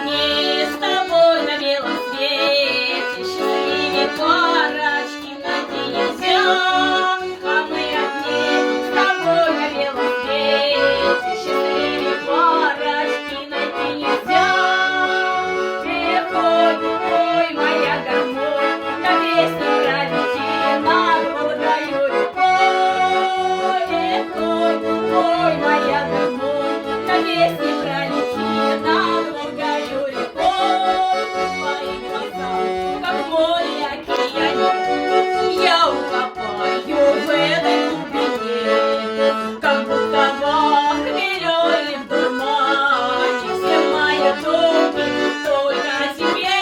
одни с тобой на белом свете, счастливее парочки найти нельзя. А мы одни с тобой на белом свете, счастливее парочки найти нельзя. Эх, ой, моя гармонь, как песни пролети над Волгою рекой. Эх, ой, моя гармонь, как песни пролети над Волгою рекой. Твои глаза, как море океане, я утопаю в этой глубине, как будто во хмеле и в тумане все мои думы только о тебе,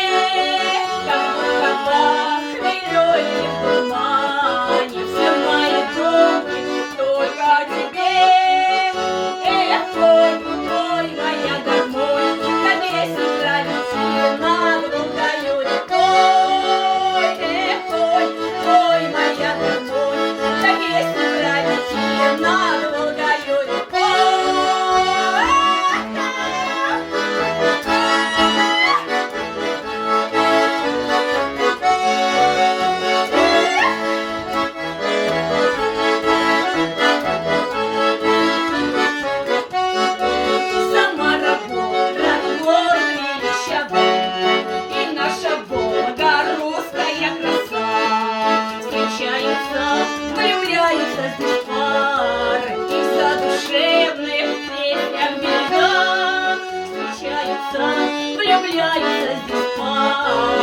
как будто во хмеле и в тумане все мои думы только о тебе. Эх, ой, моя гармонь, как песни пролети над Волгою рекой. Эх, ой, моя гармонь, как песни пролети над Волгою рекой. Самара, город величавый, и наша Волга русская краса. Встречаются, влюбляются здесь пары, и в задушевных песнях берега. Встречаются, влюбляются здесь пары.